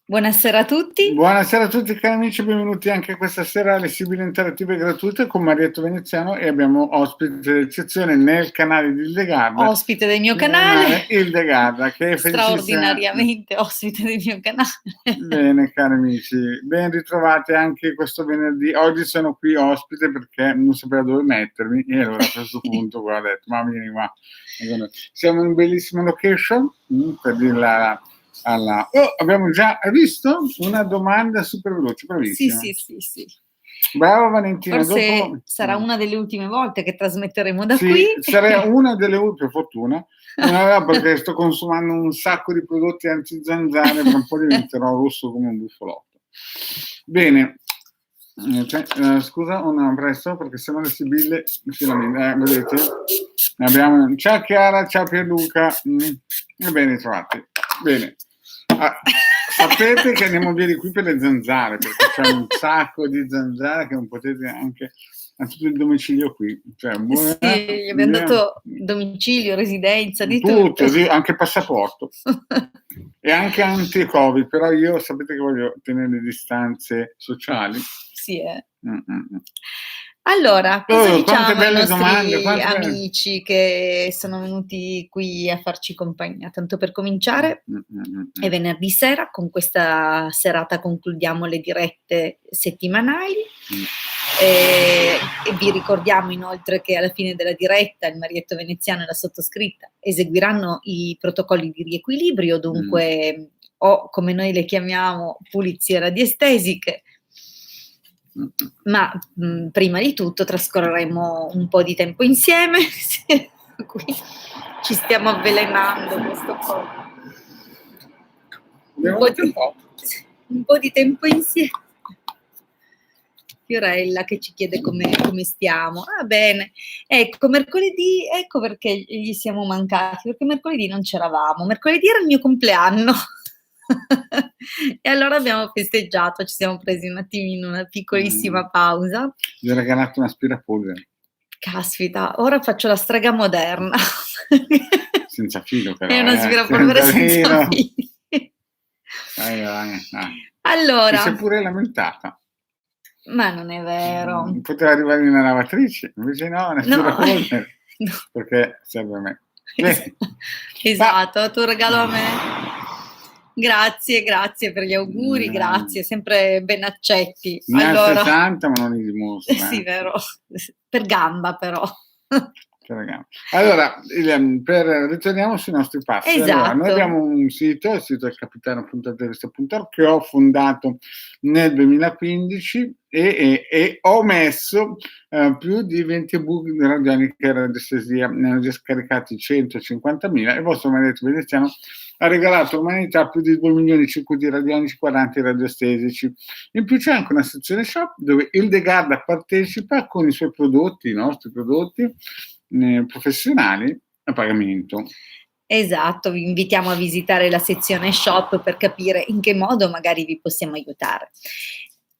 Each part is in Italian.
Buonasera a tutti. Buonasera a tutti cari amici, benvenuti anche questa sera alle Sibille Interattive Gratuite con Marietto Veneziano e abbiamo ospite d'eccezione nel canale di Hildegarda. Ospite del mio canale. Hildegarda, che è felicissima. Straordinariamente ospite del mio canale. Bene cari amici, ben ritrovati anche questo venerdì. Oggi sono qui ospite perché non sapevo dove mettermi e allora a questo punto ho detto ma vieni qua. Siamo in bellissima location per dirla abbiamo già visto una domanda super veloce, bravissima. Sì. Brava Valentina. Forse dopo sarà una delle ultime volte che trasmetteremo da sì, qui. sarà una delle ultime, per fortuna, perché sto consumando un sacco di prodotti anti-zanzare, per un po' diventerò rosso come un bufalotto. Bene, scusa, presto, perché sennò le Sibille si lamentano, vedete? Abbiamo, ciao Chiara, ciao Pierluca, e ben trovati. Bene. Sapete che andiamo via di qui per le zanzare, perché c'è un sacco di zanzare che non potete anche a tutto il domicilio qui. Cioè, sì, abbiamo dato domicilio, residenza, di tutto. Anche passaporto. E anche anti-Covid, però io sapete che voglio tenere le distanze sociali. Sì, Allora, cosa diciamo ai nostri amici che sono venuti qui a farci compagnia? Tanto per cominciare, è venerdì sera, con questa serata concludiamo le dirette settimanali e vi ricordiamo inoltre che alla fine della diretta il Marietto Veneziano e la sottoscritta eseguiranno i protocolli di riequilibrio, dunque o come noi le chiamiamo pulizie radiestesiche. Ma prima di tutto trascorreremo un po' di tempo insieme. Qui ci stiamo avvelenando questo po'. Un po' di tempo insieme. Fiorella che ci chiede come stiamo. Ah, bene. Ecco, mercoledì, ecco perché gli siamo mancati, perché mercoledì non c'eravamo. Mercoledì era il mio compleanno. E allora abbiamo festeggiato, ci siamo presi un attimino una piccolissima pausa. Gli ho regalato un aspirapolvere. Caspita, ora faccio la strega moderna. Senza filo però. È un aspirapolvere senza filo. Allora. Ti sei pure lamentata. Ma non è vero. Poteva arrivare una lavatrice, invece no, un aspirapolvere. No. Perché serve a me. Esatto, tu regalo a me. Grazie per gli auguri, grazie, sempre ben accetti. Ne ha 60, ma non li dimostra. Sì, vero, per gamba però. Allora, ritorniamo sui nostri passi. Esatto. Allora, noi abbiamo un sito, il sito è capitano.intervista.org, che ho fondato nel 2015 e ho messo più di 20 ebook di radionica radiestesia, ne hanno già scaricati 150.000 e il vostro Marietto Veneziano ha regalato all'umanità più di 2 milioni di circuiti radionici, 40 radioestesici. In più c'è anche una sezione shop dove Hildegarda partecipa con i suoi prodotti, i nostri prodotti professionali a pagamento. Esatto, vi invitiamo a visitare la sezione shop per capire in che modo magari vi possiamo aiutare.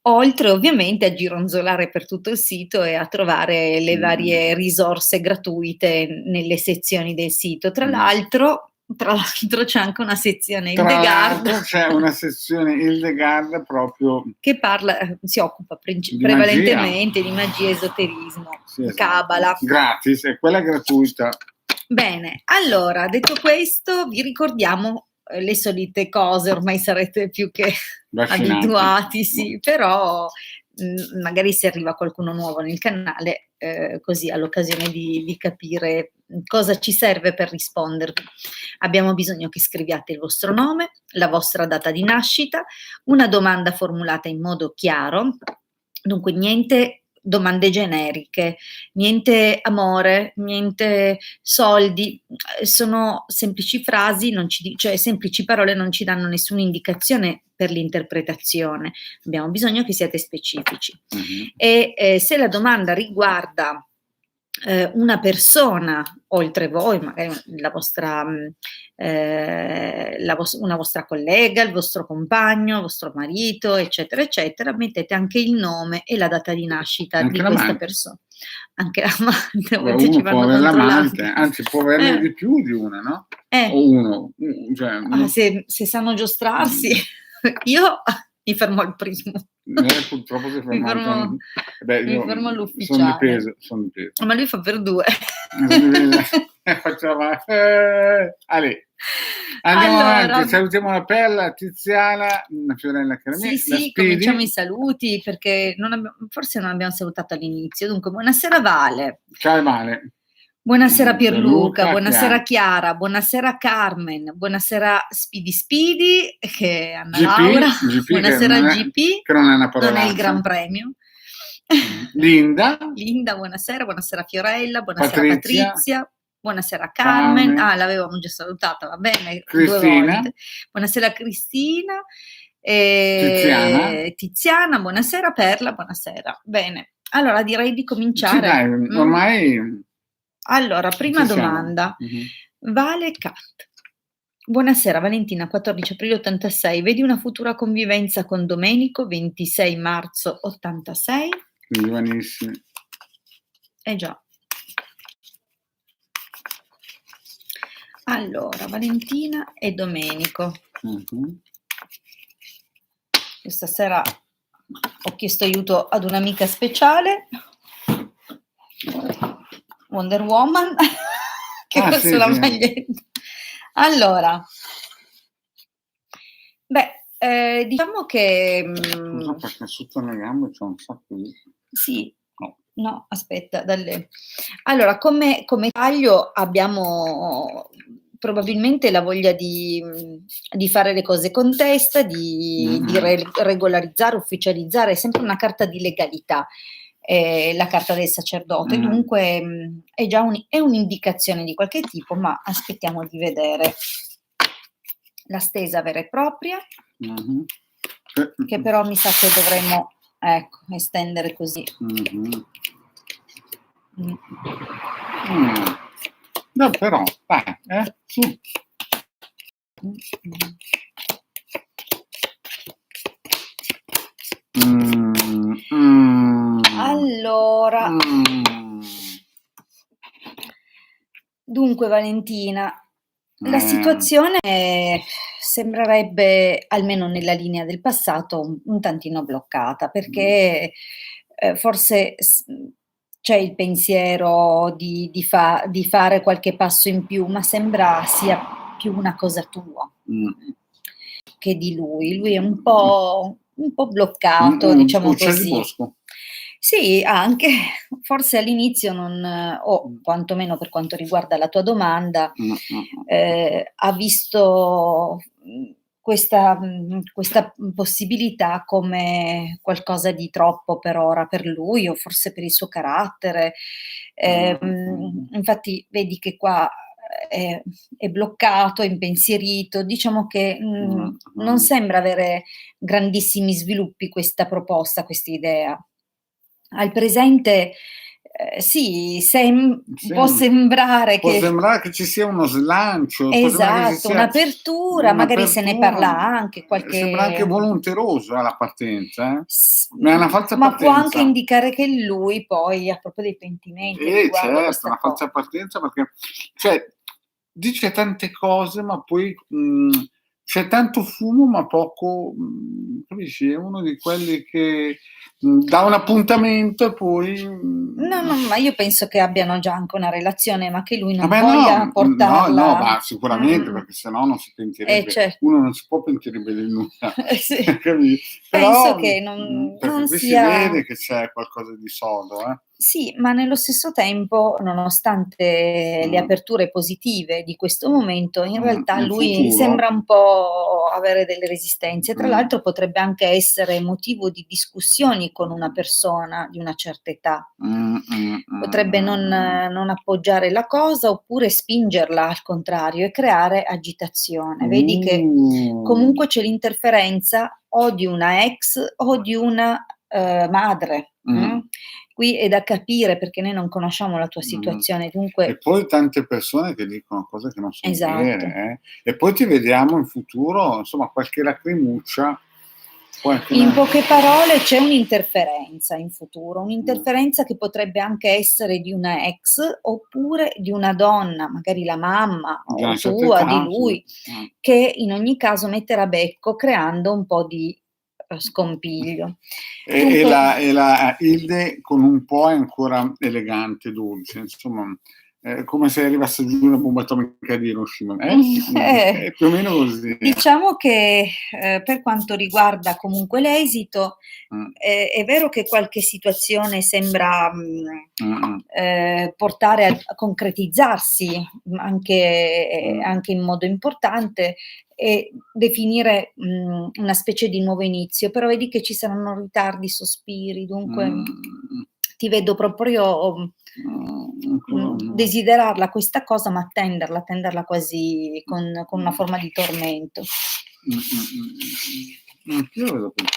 Oltre ovviamente a gironzolare per tutto il sito e a trovare le varie risorse gratuite nelle sezioni del sito. Tra l'altro c'è anche una sezione Hildegarda. C'è una sezione Hildegarda proprio che si occupa prevalentemente di magia, esoterismo, sì, esatto. Kabbalah. Gratis, e quella è gratuita. Bene, allora, detto questo, vi ricordiamo le solite cose, ormai sarete più che abituati, sì, però magari se arriva qualcuno nuovo nel canale, così all'occasione di capire cosa ci serve per rispondervi. Abbiamo bisogno che scriviate il vostro nome, la vostra data di nascita, una domanda formulata in modo chiaro, dunque niente domande generiche, niente amore, niente soldi, sono semplici frasi, cioè semplici parole non ci danno nessuna indicazione per l'interpretazione, abbiamo bisogno che siate specifici. E se la domanda riguarda una persona oltre voi, magari una vostra collega, il vostro compagno, il vostro marito, eccetera, eccetera, mettete anche il nome e la data di nascita anche di questa persona. Anche l'amante, uno può avere l'amante, anzi può averne di più di una, no? O uno. Se sanno giostrarsi. Io mi fermo al primo. Purtroppo si Mi fermo all'ufficiale. Sono di peso. Ma lui fa per 2. Facciamo Ale. Andiamo avanti, salutiamo la Perla, Tiziana, Fiorella Carmela. Sì, cominciamo i saluti perché forse non abbiamo salutato all'inizio. Dunque, buonasera Vale. Ciao Vale. Buonasera Pierluca, buonasera Chiara, buonasera Carmen, buonasera Speedy che Anna Laura, buonasera GP, che non è una parola. Non è il Gran Premio. Linda, buonasera Fiorella, buonasera Patrizia, buonasera Carmen. L'avevamo già salutata, va bene. Cristina. Buonasera Cristina. Tiziana, buonasera Perla, buonasera. Bene, allora direi di cominciare. Sì, dai, ormai... Allora, prima domanda. Vale Cat. Buonasera Valentina, 14 aprile 86. Vedi una futura convivenza con Domenico, 26 marzo 86. Giovanissimi. Già. Allora, Valentina e Domenico. Questa sera ho chiesto aiuto ad un'amica speciale, Wonder Woman, che ho sulla maglietta. Allora, diciamo che... Scusa, perché sotto le gambe c'è un sacco di... Sì, no, aspetta, allora, come taglio abbiamo probabilmente la voglia di fare le cose con testa, di regolarizzare, ufficializzare, è sempre una carta di legalità. La carta del sacerdote, dunque è già è un'indicazione di qualche tipo, ma aspettiamo di vedere la stesa vera e propria, che però mi sa che dovremmo estendere così. No, però, su. Allora, dunque Valentina, la situazione sembrerebbe, almeno nella linea del passato, un tantino bloccata, perché forse c'è il pensiero di fare qualche passo in più, ma sembra sia più una cosa tua che di lui. Lui è un po' bloccato, diciamo così. Di bosco. Sì, anche, forse all'inizio o quantomeno per quanto riguarda la tua domanda, ha visto questa possibilità come qualcosa di troppo per ora per lui, o forse per il suo carattere. Infatti vedi che qua è bloccato, è impensierito, diciamo che non sembra avere grandissimi sviluppi questa proposta, questa idea. Al presente sì, può sembrare che ci sia uno slancio, esatto, un'apertura, magari se ne parla anche sembra anche volonteroso alla partenza, ma è una falsa partenza. Può anche indicare che lui poi ha proprio dei pentimenti. Certo, una falsa partenza, perché dice tante cose, ma poi c'è tanto fumo ma poco, capisci? È uno di quelli che dà un appuntamento e poi... No, ma io penso che abbiano già anche una relazione, ma che lui non voglia portarla... No, ma sicuramente, perché sennò non si pentirebbe. Certo. Uno non si può pentire di nulla. Sì. Però, penso che non qui sia... si vede che c'è qualcosa di sodo, Sì, ma nello stesso tempo, nonostante le aperture positive di questo momento, in realtà lui futuro sembra un po' avere delle resistenze. Tra l'altro potrebbe anche essere motivo di discussioni con una persona di una certa età. Potrebbe non appoggiare la cosa, oppure spingerla al contrario e creare agitazione. Vedi che comunque c'è l'interferenza o di una ex o di una madre. Qui è da capire, perché noi non conosciamo la tua situazione, dunque... E poi tante persone che dicono cose che non sono vere, e poi ti vediamo in futuro, insomma, qualche lacrimuccia In poche parole c'è un'interferenza in futuro, un'interferenza che potrebbe anche essere di una ex oppure di una donna, magari la mamma o tua, di lui, che in ogni caso metterà becco creando un po' di scompiglio. E la Hilde con un po' è ancora elegante, dolce, insomma, come se arrivasse giù una bomba atomica di Hiroshima. È più o meno così. Diciamo che per quanto riguarda comunque l'esito, è vero che qualche situazione sembra portare a concretizzarsi anche in modo importante e definire una specie di nuovo inizio, però vedi che ci saranno ritardi, sospiri, dunque ti vedo proprio desiderarla questa cosa, ma attenderla quasi con una forma di tormento. Io vedo così.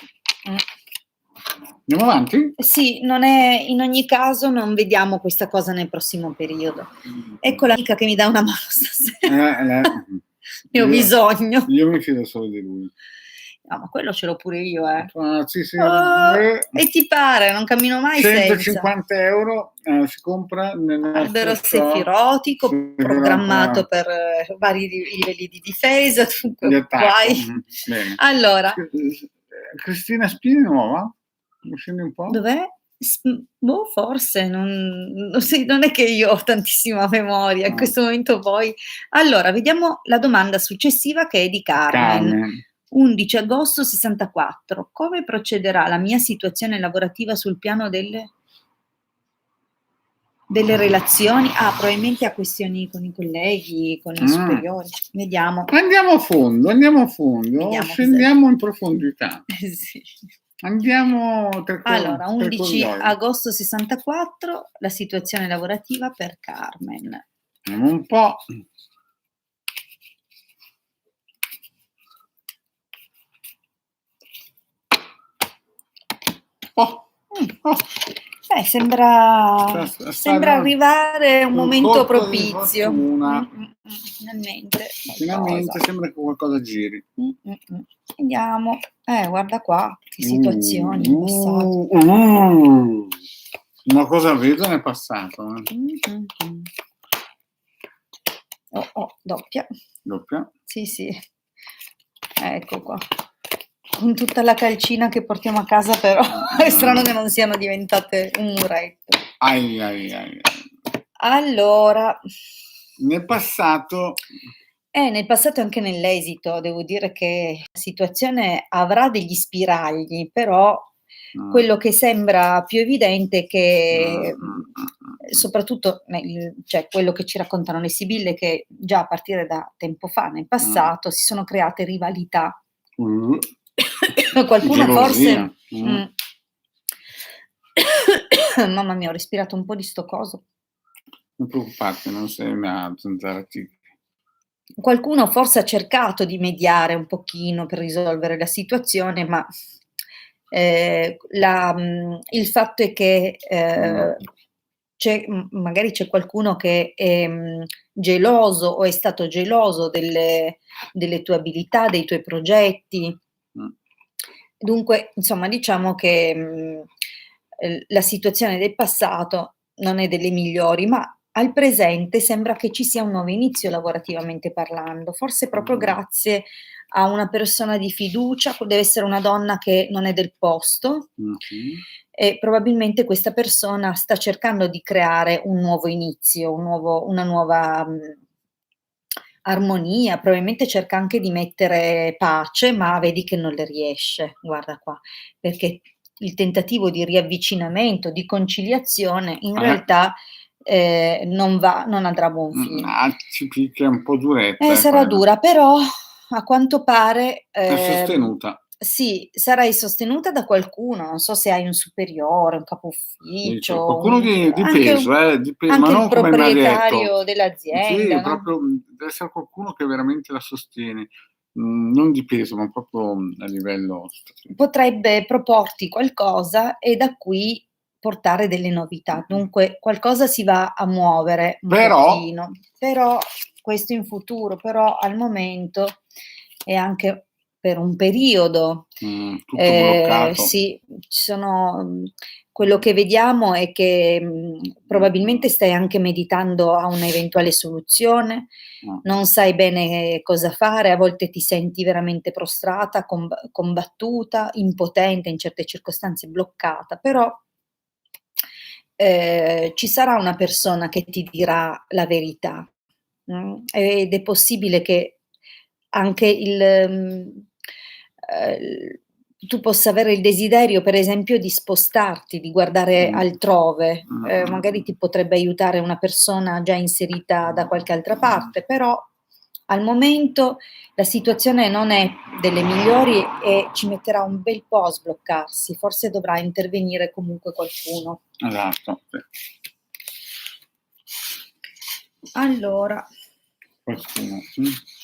Andiamo avanti? Sì, in ogni caso non vediamo questa cosa nel prossimo periodo. Ecco l'amica che mi dà una mano stasera. Ne ho bisogno. Io mi fido solo di lui. No, ma quello ce l'ho pure io, Sì. E ti pare, non cammino mai 150 euro si compra albero sefirotico, programmato per vari livelli di difesa, dunque guai. Allora, Cristina Spini nuova? Scendi un po'? Dov'è? Forse, non è che io ho tantissima memoria, in questo momento poi. Allora, vediamo la domanda successiva che è di Carmen. 11 agosto 64. Come procederà la mia situazione lavorativa sul piano delle relazioni? Probabilmente a questioni con i colleghi, con i superiori. Vediamo. Andiamo a fondo, scendiamo in profondità. Sì. Andiamo allora, 11 agosto 64, la situazione lavorativa per Carmen. Vediamo un po'. Sembra arrivare un momento propizio. Finalmente sembra che qualcosa giri. Vediamo. Guarda qua, che situazioni in passato. Una cosa vedo nel passato. Doppia. Doppia? Sì. Ecco qua. Con tutta la calcina che portiamo a casa, però è strano che non siano diventate un muretto. Allora, nel passato e anche nell'esito, devo dire che la situazione avrà degli spiragli, però quello che sembra più evidente è che soprattutto cioè quello che ci raccontano le sibille, che già a partire da tempo fa, nel passato, si sono create rivalità. Qualcuno forse mamma mia, ho respirato un po' di sto coso. Non preoccuparti, non sei una zanzara tigre. Qualcuno forse ha cercato di mediare un pochino per risolvere la situazione, ma il fatto è che magari c'è qualcuno che è geloso o è stato geloso delle tue abilità, dei tuoi progetti. Dunque, insomma, diciamo che la situazione del passato non è delle migliori, ma al presente sembra che ci sia un nuovo inizio lavorativamente parlando, forse proprio grazie a una persona di fiducia, deve essere una donna che non è del posto, e probabilmente questa persona sta cercando di creare un nuovo inizio, una nuova armonia, probabilmente cerca anche di mettere pace, ma vedi che non le riesce, guarda qua, perché il tentativo di riavvicinamento, di conciliazione, in realtà non andrà a buon fine. Ci picchia un po' duretta. Sarà dura, però a quanto pare è sostenuta. Sì, sarai sostenuta da qualcuno, non so se hai un superiore, un capo ufficio, qualcuno di peso, anche ma non il proprietario come dell'azienda. Sì, proprio deve essere qualcuno che veramente la sostiene, non di peso, ma proprio a livello. Potrebbe proporti qualcosa e da qui portare delle novità. Dunque qualcosa si va a muovere un pochino, però questo in futuro, però al momento è anche per un periodo. Tutto bloccato. Sì, quello che vediamo è che probabilmente stai anche meditando a un'eventuale soluzione, non sai bene cosa fare, a volte ti senti veramente prostrata, combattuta, impotente, in certe circostanze bloccata, però ci sarà una persona che ti dirà la verità, ed è possibile che anche tu possa avere il desiderio, per esempio, di spostarti, di guardare altrove, magari ti potrebbe aiutare una persona già inserita da qualche altra parte, però al momento la situazione non è delle migliori e ci metterà un bel po' a sbloccarsi, forse dovrà intervenire comunque qualcuno. Esatto. Allora. Qualcuno.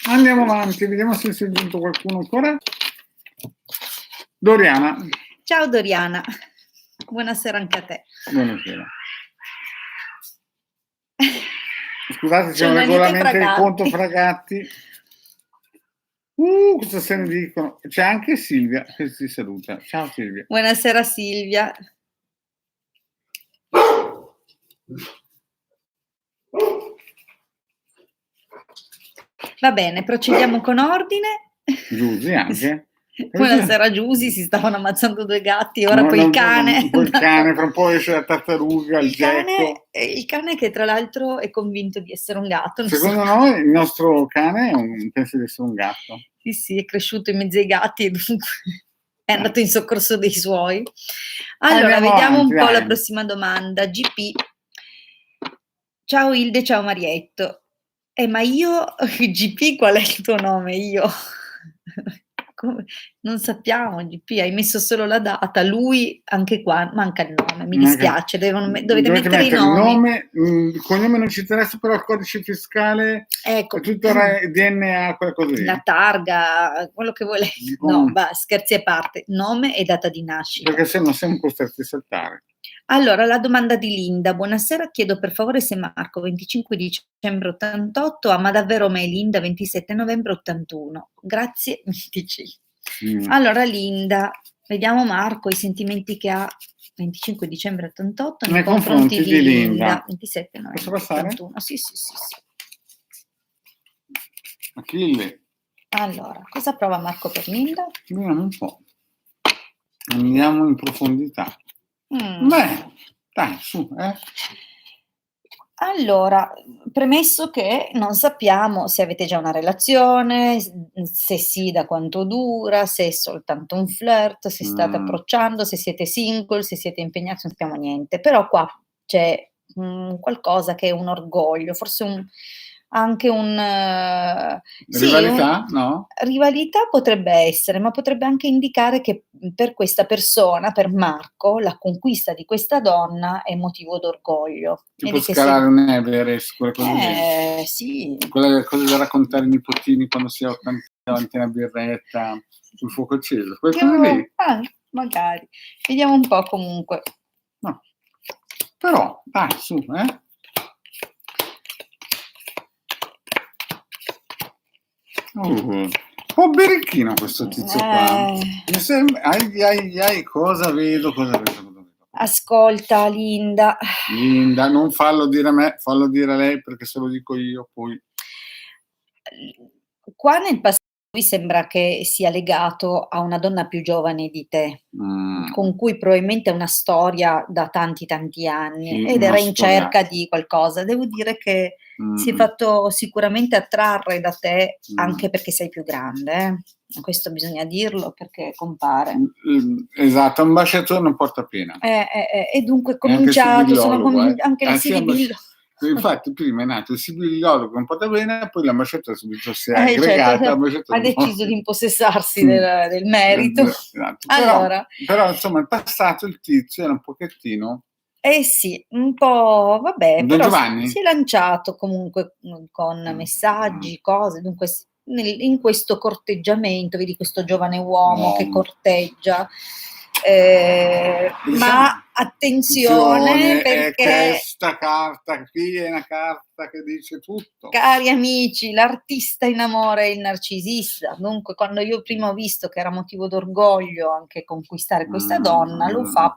Andiamo avanti, vediamo se si è giunto qualcuno ancora. Doriana. Ciao Doriana, buonasera anche a te. Buonasera. Scusate, c'è un regolamento di conto fra gatti. Cosa se ne dicono? C'è anche Silvia che si saluta. Ciao Silvia. Buonasera Silvia. Va bene, procediamo con ordine. Giusy anche. Buonasera Giusy, si stavano ammazzando due gatti, ora poi il cane. Poi il cane, fra un po' esce la tartaruga, il gecko. Il cane che tra l'altro è convinto di essere un gatto. Secondo noi il nostro cane pensa di essere un gatto. Sì, è cresciuto in mezzo ai gatti e dunque è andato in soccorso dei suoi. Allora, vediamo un po' la prossima domanda. GP. Ciao Ilde, ciao Marietto. Ma io, GP, qual è il tuo nome? Io? Non sappiamo, GP, hai messo solo la data, lui anche qua manca il nome, mi dispiace, dovete mettere i nomi. Il nome, il cognome non ci interessa, però il codice fiscale, ecco, tutto il DNA, quella cosa lì. La targa, quello che vuole. No, scherzi a parte, nome e data di nascita. Perché se no siamo costretti a saltare. Allora, la domanda di Linda. Buonasera, chiedo per favore se Marco 25 dicembre 88 ama davvero me e Linda 27 novembre 81. Grazie, Mitici. Allora, Linda, vediamo Marco, i sentimenti che ha 25 dicembre 88 nei confronti di Linda 27 novembre 81. Sì. Achille. Allora, cosa prova Marco per Linda? Vediamo un po'. Andiamo in profondità. Beh, dai, su, Allora, premesso che non sappiamo se avete già una relazione, se sì, da quanto dura, se è soltanto un flirt, se state approcciando, se siete single, se siete impegnati, non sappiamo niente. Però qua c'è qualcosa che è un orgoglio, forse anche rivalità, no? Rivalità potrebbe essere, ma potrebbe anche indicare che per questa persona, per Marco, la conquista di questa donna è motivo d'orgoglio. Tipo scalare un Everest, quelle cose lì. Sì. Quelle cose da raccontare ai nipotini quando si è 80 davanti a una birretta sul fuoco acceso. Quelle cose lì. Magari. Vediamo un po' comunque. No. Però, dai, su, un po' birichino questo tizio qua. Mi sembra, cosa vedo. Ascolta, Linda, non fallo dire a me, fallo dire a lei, perché se lo dico io poi. Qua nel passato lui sembra che sia legato a una donna più giovane di te, con cui probabilmente ha una storia da tanti anni, ed era in cerca di qualcosa. Devo dire che si è fatto sicuramente attrarre da te, anche perché sei più grande, questo bisogna dirlo perché compare. Esatto, un baciatore non porta pena. E dunque è cominciato, anche le Sibillo. Infatti prima è nato il sibilliolo che un po' da bene, poi l'ambasciatore subito si è aggregata, ha deciso di impossessarsi del merito. Esatto. Allora. Però insomma il passato il tizio era un pochettino. Sì, un po', vabbè, Don però Giovanni? Si è lanciato comunque con messaggi, cose, dunque in questo corteggiamento, vedi questo giovane uomo che corteggia, ma attenzione perché questa carta qui è una carta che dice tutto. Cari amici, l'artista in amore è il narcisista. Dunque, quando io prima ho visto che era motivo d'orgoglio anche conquistare questa donna, lo fa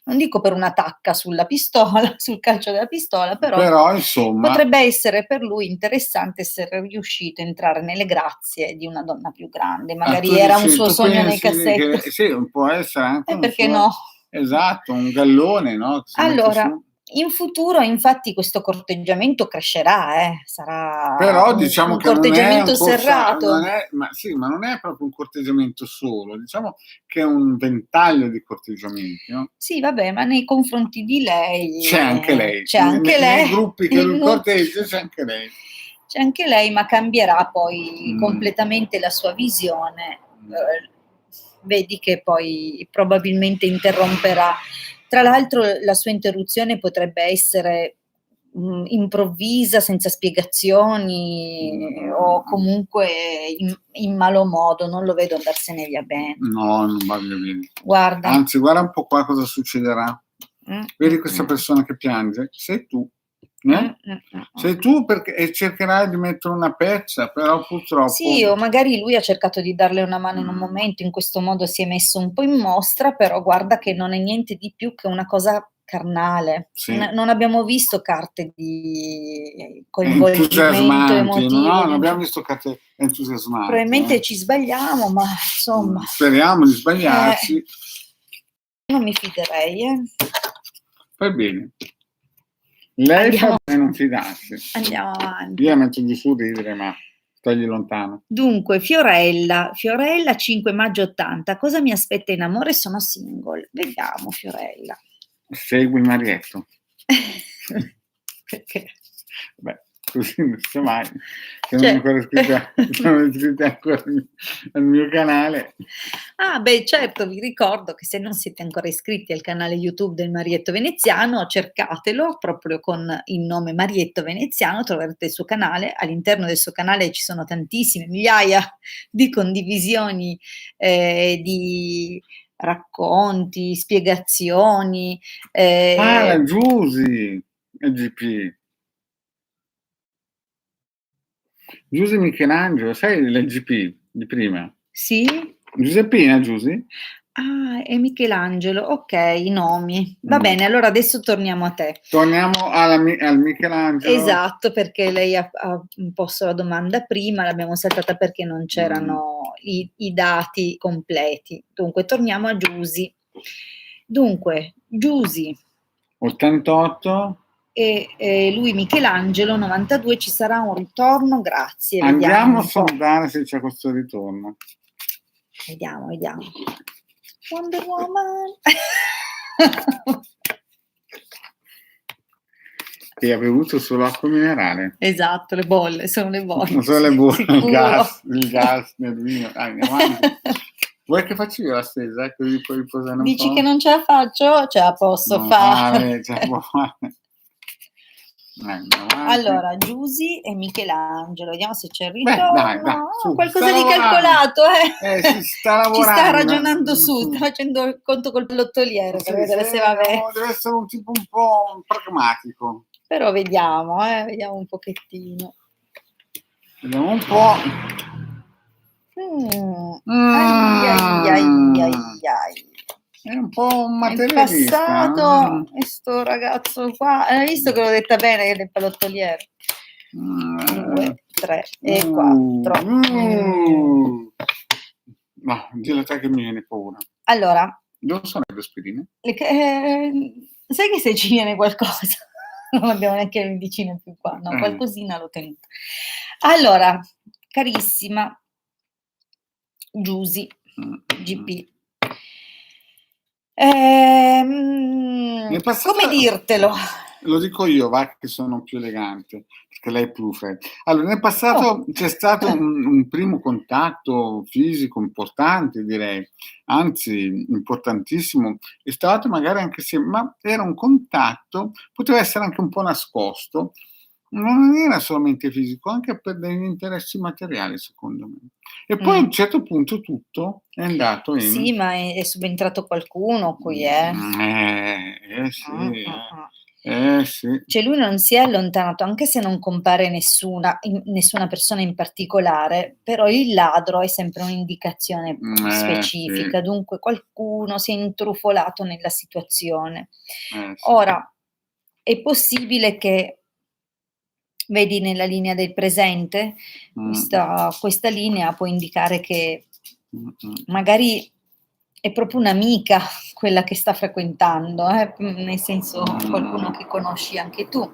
non dico per una tacca sulla pistola, sul calcio della pistola, però insomma, potrebbe essere per lui interessante essere riuscito a entrare nelle grazie di una donna più grande. Magari era un suo sogno nei cassetto. Sì, può essere anche perché no? Esatto, un gallone, no? Allora, in futuro infatti questo corteggiamento crescerà, sarà però diciamo un che corteggiamento serrato. Ma non è proprio un corteggiamento solo, diciamo che è un ventaglio di corteggiamenti, no? Sì, vabbè, ma nei confronti di lei c'è anche lei. Nei gruppi che lui corteggia c'è anche lei. C'è anche lei, ma cambierà poi completamente la sua visione. Vedi che poi probabilmente interromperà. Tra l'altro la sua interruzione potrebbe essere improvvisa, senza spiegazioni o comunque in malo modo, non lo vedo andarsene via bene. No, non va via bene. Guarda. Anzi, guarda un po' qua cosa succederà. Vedi questa persona che piange? Sei tu. Sei tu e cercherai di mettere una pezza, però purtroppo... Sì, o magari lui ha cercato di darle una mano in un momento, in questo modo si è messo un po' in mostra, però guarda che non è niente di più che una cosa carnale. Sì. Non abbiamo visto carte di coinvolgimento emotivo. No, non abbiamo visto carte entusiasmanti. Probabilmente ci sbagliamo, ma insomma... Speriamo di sbagliarci. Non mi fiderei, Va bene. Lei fa bene non fidarsi. Andiamo avanti. Io metto di su ridere, ma stai lontano. Dunque, Fiorella, 5 maggio 80. Cosa mi aspetta in amore? Sono single. Vediamo, Fiorella. Segui Marietto. Perché? Beh, così non so mai. Se non è iscritti ancora al mio canale. Ah, beh, certo, vi ricordo che se non siete ancora iscritti al canale YouTube del Marietto Veneziano, cercatelo proprio con il nome Marietto Veneziano, troverete il suo canale. All'interno del suo canale ci sono tantissime, migliaia di condivisioni, di racconti, spiegazioni. La Giusy, GP. Giusy Michelangelo, sai l'GP di prima? Sì. Giuseppina Giusy? Ah, è Michelangelo, ok, i nomi. Va bene, allora adesso torniamo a te. Torniamo al Michelangelo. Esatto, perché lei ha posto la domanda prima, l'abbiamo saltata perché non c'erano i dati completi. Dunque, torniamo a Giusy. Dunque, Giusy. 88. E lui Michelangelo 92, ci sarà un ritorno, grazie. Andiamo a sondare se c'è questo ritorno. Vediamo. Wonder Woman. E ha bevuto solo acqua minerale. Esatto, le bolle, sono le bolle. Non sono le bolle, il gas nel vino. Vuoi che faccio io la stesa? Così puoi riposare un Dici po'? che non ce la faccio? Ce la posso fare. Allora, Giusy e Michelangelo, vediamo se c'è il ritorno. Dai, qualcosa di calcolato, si sta lavorando. Ci sta ragionando su, sta facendo il conto col pallottoliere per vedere se va bene. Deve essere un tipo un po' pragmatico. Però vediamo un pochettino. Vediamo un po'. Ai. È un po' un materialista. Il passato, sto ragazzo qua, hai visto che l'ho detta bene del pallottoliere? 2, 3 e 4. No, dillo te che mi viene paura. Allora. Dove sono le aspirine? Sai che se ci viene qualcosa, non abbiamo neanche le medicine più qua, no, qualcosina l'ho tenuta. Allora, carissima Giusy, GP. Come dirtelo? Lo dico io, va, che sono più elegante, perché lei è Prufred. Allora, nel passato c'è stato un primo contatto fisico importante, direi, anzi importantissimo, e stavate magari anche se, ma era un contatto, poteva essere anche un po' nascosto, Non era solamente fisico, anche per degli interessi materiali, secondo me. E poi a un certo punto tutto è andato in... Sì, ma è subentrato qualcuno qui, sì, sì. Cioè lui non si è allontanato, anche se non compare nessuna persona in particolare, però il ladro è sempre un'indicazione specifica, Sì. dunque qualcuno si è intrufolato nella situazione. Sì. Ora, è possibile che, vedi nella linea del presente, questa linea può indicare che magari è proprio un'amica quella che sta frequentando, nel senso qualcuno che conosci anche tu.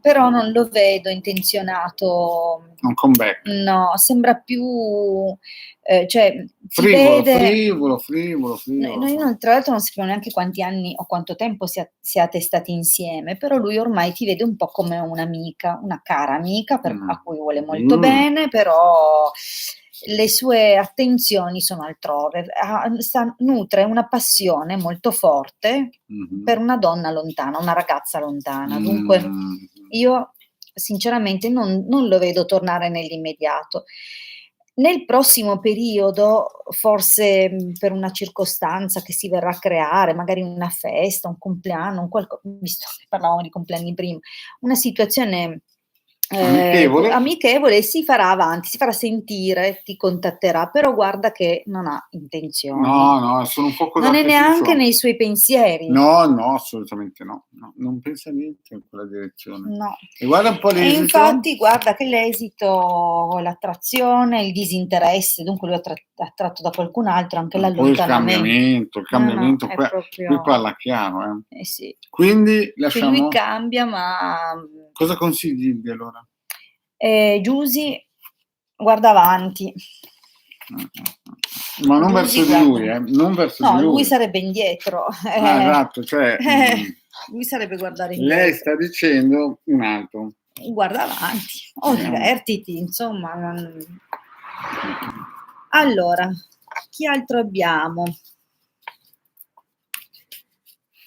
Però non lo vedo intenzionato. Un comeback. No, sembra più, cioè si Frivolo, vede. frivolo. Noi tra l'altro non sappiamo neanche quanti anni o quanto tempo siate stati insieme, però lui ormai ti vede un po' come un'amica, una cara amica a cui vuole molto bene, però le sue attenzioni sono altrove. Nutre una passione molto forte per una donna lontana, una ragazza lontana. Dunque io sinceramente non lo vedo tornare nell'immediato. Nel prossimo periodo, forse per una circostanza che si verrà a creare, magari una festa, un compleanno, visto che parlavamo di compleanni prima, una situazione amichevole, si farà avanti, si farà sentire, ti contatterà, però guarda che non ha intenzioni. No, sono un poco non è neanche nei suoi pensieri. No, assolutamente no, non pensa niente in quella direzione. No. E guarda un po' l'esito. E infatti guarda che l'esito, l'attrazione, il disinteresse, dunque lui è attratto da qualcun altro, anche l'allontanamento. Il cambiamento No, qui, proprio... qui parla chiaro. Sì. Quindi lasciamo... Cioè lui cambia, ma... Cosa consigli allora? Giusy, guarda avanti. Ma non verso di lui, non verso di lui. No, lui sarebbe indietro. Esatto, cioè... lui sarebbe guardare indietro. Lei sta dicendo un altro. Guarda avanti, o divertiti, insomma. Allora, chi altro abbiamo?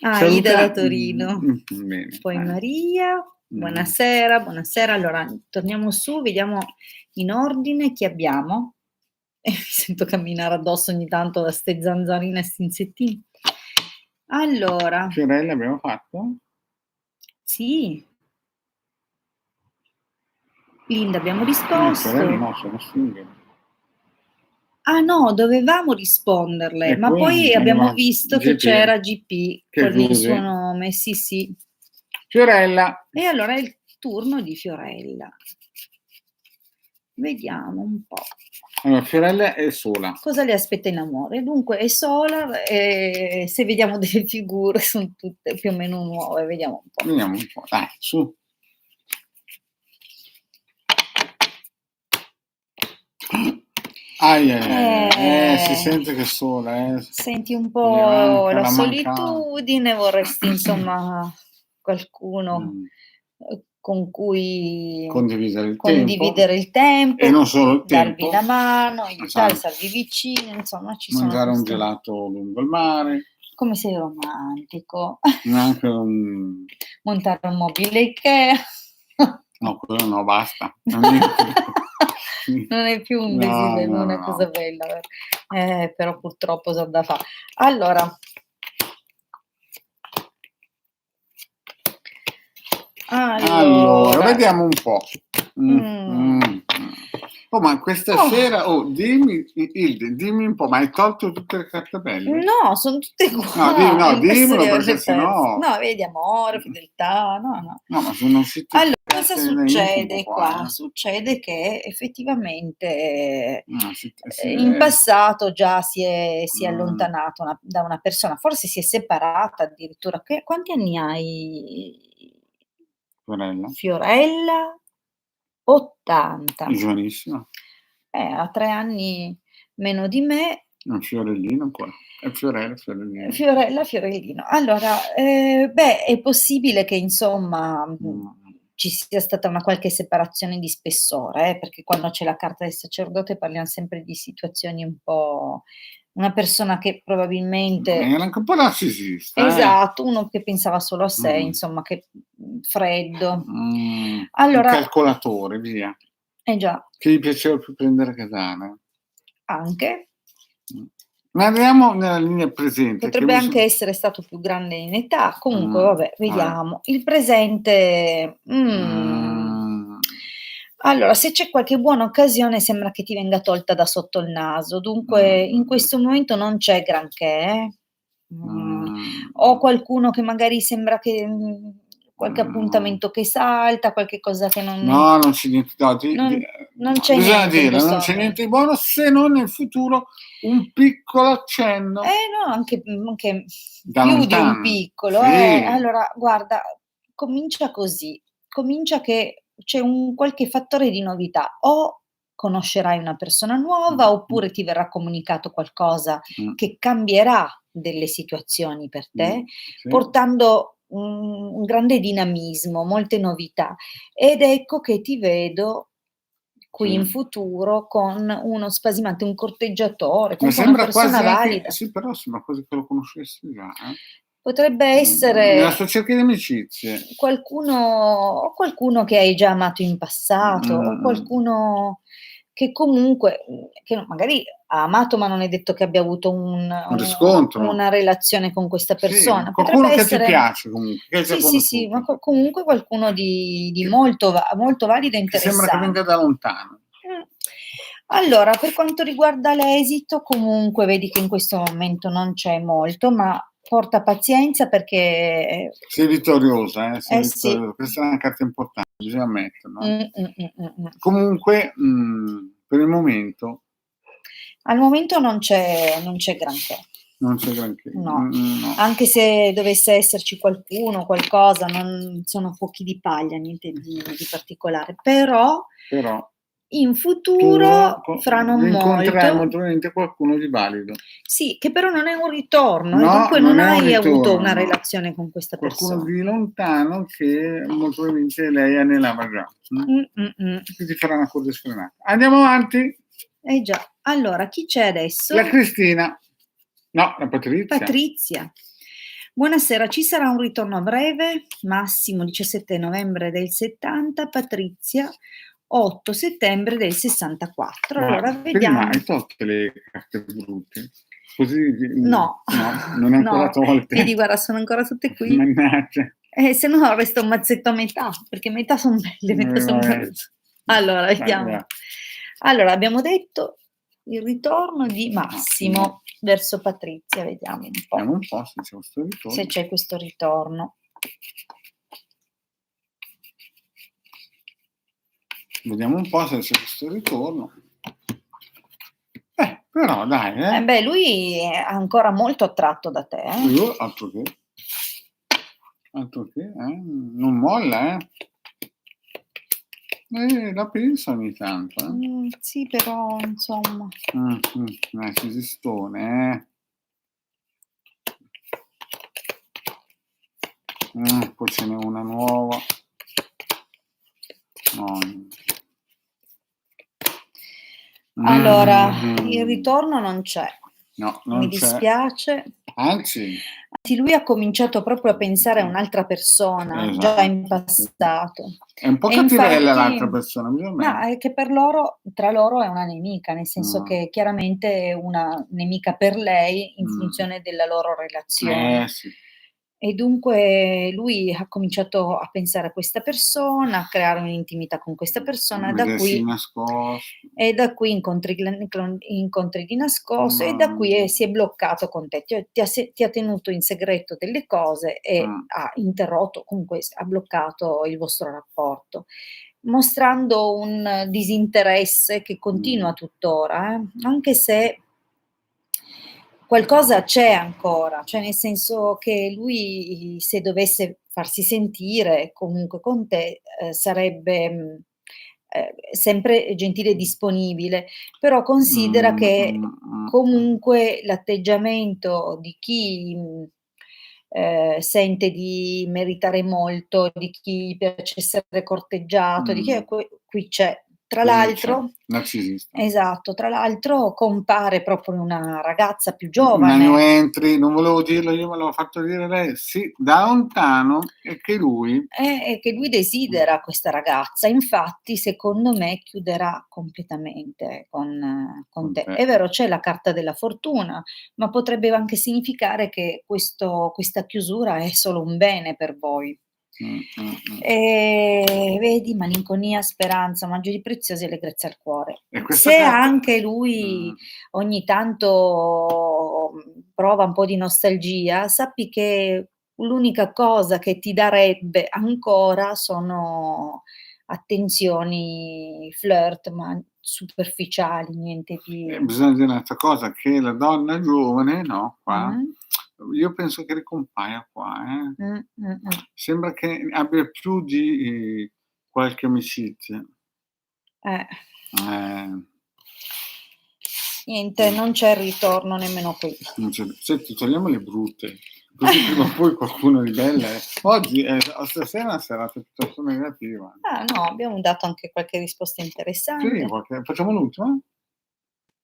Ida da Torino. Bene. Poi Maria, buonasera. Allora, torniamo su, vediamo in ordine chi abbiamo. Mi sento camminare addosso ogni tanto da ste zanzarine e sti insettini. Allora. Fiorella abbiamo fatto? Sì. Linda abbiamo risposto. No, sono singole. Ah no, dovevamo risponderle, ma poi abbiamo visto che c'era GP con il suo nome, sì. Fiorella. E allora è il turno di Fiorella. Vediamo un po'. Allora, Fiorella è sola. Cosa le aspetta in amore? Dunque è sola, se vediamo delle figure sono tutte più o meno nuove, vediamo un po'. Dai, su. Si sente che è sola. Senti un po' la solitudine, vorresti insomma qualcuno con cui condividere il tempo, e non solo il darvi tempo, la mano, aiutare, starvi vicini, insomma ci sono mangiare un gelato lungo il mare. Come sei romantico. Anche montare un mobile Ikea. No, quello no, basta. Non è più un desiderio, una cosa bella. Però purtroppo so da fare. Allora, vediamo un po'. Oh, ma questa sera, dimmi un po', ma hai tolto tutte le cartabelle? No, sono tutte uguali. No, dimmelo perché sennò... No, vedi, amore, fedeltà, no. No, ma sono usciti... Allora, cosa succede qua? Succede che effettivamente in passato già si è allontanato da una persona, forse si è separata addirittura. Quanti anni hai? Fiorella? 80. Giovanissima. Ha 3 anni meno di me. Un fiorellino ancora. È Fiorellino. Fiorellino. Allora, è possibile che insomma ci sia stata una qualche separazione di spessore, perché quando c'è la carta del sacerdote parliamo sempre di situazioni un po', una persona che probabilmente Era anche un po' narcisista, esatto, uno che pensava solo a sé, Mh. insomma che freddo. Un Allora calcolatore, via. eh già, Che gli piaceva più prendere che dare. anche. Mh. Ma andiamo nella linea presente che Potrebbe mi anche son essere stato più grande in età, comunque vabbè, vabbè. vediamo. Il presente, Mh. allora se c'è qualche buona occasione sembra che ti venga tolta da sotto il naso, dunque in Mh. questo momento non c'è granché, o Mh. qualcuno che magari sembra che qualche Mh. appuntamento che salta, qualche cosa che No, non c'è niente, no, non non c'è bisogna niente in dirlo, questo non c'è momento. niente di buono, se non nel futuro un piccolo accenno No, anche da più di un lontano. piccolo, Sì. allora guarda, comincia così, comincia che c'è un qualche fattore di novità, o conoscerai una persona nuova, Mh. oppure ti verrà comunicato qualcosa Mh. che cambierà delle situazioni per te, Sì. portando un grande dinamismo, molte novità. Ed ecco che ti vedo qui in Sì. futuro con uno spasimante, un corteggiatore, Ma comunque una sembra quasi persona anche valida. sì, però sembra quasi che lo conoscessi già, eh. Potrebbe Nella essere sua cerchia di amicizie. qualcuno che hai già amato in passato, o Mh. qualcuno che comunque, che no magari ha amato, ma non è detto che abbia avuto Un riscontro. una relazione con questa Sì, persona. qualcuno Potrebbe che ti essere piace comunque, che hai già sì, sì, sì, ma conosciuto, comunque qualcuno di che molto valido e che sembra che venga interessante. da lontano. Allora, per quanto riguarda l'esito, comunque vedi che in questo momento non c'è molto, ma porta pazienza perché Sei vittoriosa, sei eh sì. vittoriosa. Questa è una carta importante, bisogna ammetterlo. Mh. Comunque, per il momento Al momento non c'è granché. non c'è granché. No, No. anche se dovesse esserci qualcuno, qualcosa, non sono fuochi di paglia, niente di particolare, però Però in tu futuro, fra non incontrerai molto molto probabilmente qualcuno di valido. sì, che però non è un ritorno e No, dunque non non è un hai avuto una ritorno. relazione con questa Qualcuno persona. di lontano che molto probabilmente lei anelava già. Mh. Quindi farà una coda sfrenata. Andiamo avanti. Eh già. Allora, chi c'è La adesso? Cristina. No, la Patrizia. Patrizia. Buonasera, ci sarà un ritorno a breve, massimo 17 novembre del '70, Patrizia 8 settembre del '64. Ma Allora prima vediamo. hai tolte le carte brutte? Così No, no, non è ancora no, vedi tolte. guarda sono ancora tutte qui. Mannaggia. Se no resta un mazzetto a metà, perché metà son belle, metà son Vabbè. brutte. Allora Vai, vediamo. va. Allora abbiamo detto il ritorno di Massimo. Massimo verso Patrizia, vediamo un Vediamo po' un po' se c'è questo se ritorno. c'è questo ritorno. Vediamo un po' se c'è questo ritorno. Però dai, Beh, lui è ancora molto attratto da te, io altro che, non molla, eh. La pensa ogni tanto, eh. Sì, però insomma. Narcisistone, poi ce n'è una nuova. No. Allora, il ritorno non c'è. No, Mi non c'è. dispiace. Anzi, Anzi, lui ha cominciato proprio a pensare a un'altra persona, già esatto. in passato. È un po' E cattivella l'altra infatti persona, bisogna ma ammettere. è che per loro tra loro è una nemica, nel senso Mh, che chiaramente è una nemica per lei in mh. funzione della loro relazione. Sì. E dunque lui ha cominciato a pensare a questa persona, a creare un'intimità con questa persona, Vedersi nascosto. incontri di nascosto e da qui si è bloccato con te. Ti ha tenuto in segreto delle cose e Mh, ha interrotto, comunque ha bloccato il vostro rapporto, mostrando un disinteresse che continua mh, tuttora, anche se qualcosa c'è ancora, cioè nel senso che lui se dovesse farsi sentire comunque con te, sarebbe, sempre gentile e disponibile, però considera che mh. comunque l'atteggiamento di chi, sente di meritare molto, di chi gli piace essere corteggiato, di chi qui c'è. Tra l'altro narcisista. Esatto, tra l'altro compare proprio una ragazza più Una giovane. new entry, non volevo dirlo io, me l'ho fatto dire lei, sì, da lontano, e che lui Che lui desidera questa ragazza, infatti secondo me chiuderà completamente con te. È vero, c'è la carta della fortuna, ma potrebbe anche significare che questa chiusura è solo un bene per voi. Vedi, malinconia, speranza, maggiori preziosi e allegrezza al cuore. Se anche lui ogni tanto prova un po' di nostalgia, sappi che l'unica cosa che ti darebbe ancora sono attenzioni, flirt, ma superficiali, niente di bisogna dire un'altra cosa, che la donna giovane, no, qua, Mh. io penso che ricompaia qua, Mh. Sembra che abbia più di qualche amicizia. Niente, non c'è ritorno nemmeno qui. Senti, togliamo le brutte, così prima o poi qualcuno ribella. Oggi stasera è una serata piuttosto negativa. No, abbiamo dato anche qualche risposta interessante. Sì, facciamo l'ultima?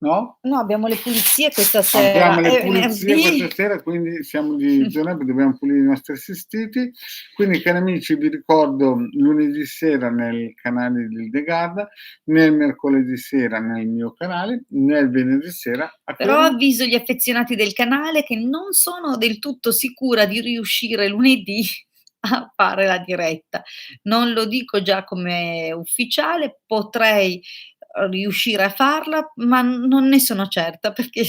No? No, abbiamo le pulizie questa sera. Abbiamo le È pulizie venerdì. questa sera, quindi siamo di giornata, dobbiamo pulire i nostri assistiti. Quindi, cari amici, vi ricordo lunedì sera nel canale di Hildegarda, nel mercoledì sera nel mio canale, nel venerdì sera Però avviso gli affezionati del canale che non sono del tutto sicura di riuscire lunedì a fare la diretta. Non lo dico già come ufficiale, potrei riuscire a farla, ma non ne sono certa perché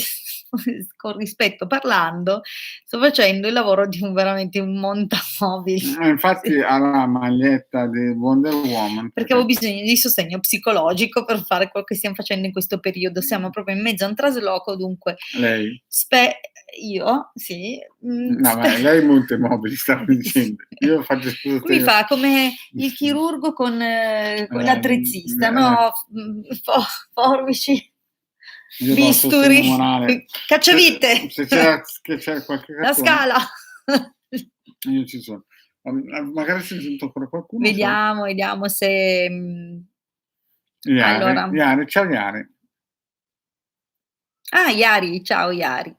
con rispetto parlando, sto facendo il lavoro di veramente un montamobili. Infatti ha la maglietta di Wonder Woman. Perché avevo bisogno di sostegno psicologico per fare quello che stiamo facendo in questo periodo. Siamo proprio in mezzo a un trasloco, dunque Lei? Io? Sì. No, ma lei monta i mobili, stavo dicendo. Io faccio scusa. Mi fa come il chirurgo con l'attrezzista, no? Forbici, bisturi, cacciavite, Se c'è qualche la scala. Io ci sono. Magari si sente ancora qualcuno. Vediamo se allora. Iari, ciao Iari. Iari, ciao Iari.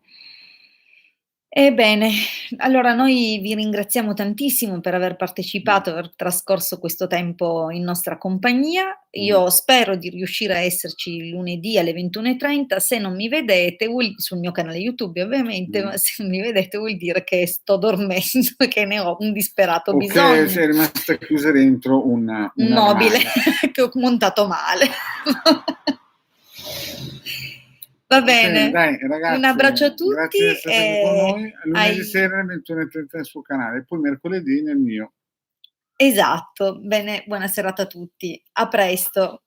Ebbene, allora noi vi ringraziamo tantissimo per aver partecipato, aver trascorso questo tempo in nostra compagnia. Io spero di riuscire a esserci lunedì alle 21:30. Se non mi vedete, sul mio canale YouTube ovviamente, ma se non mi vedete vuol dire che sto dormendo e che ne ho un disperato bisogno. Ok, sei rimasta chiusa dentro un mobile che ho montato male. Va bene, dai, ragazzi, un abbraccio a tutti. Grazie di essere con noi. Lunedì sera alle 21:30 nel suo canale, poi mercoledì nel mio. Esatto, bene, buona serata a tutti. A presto.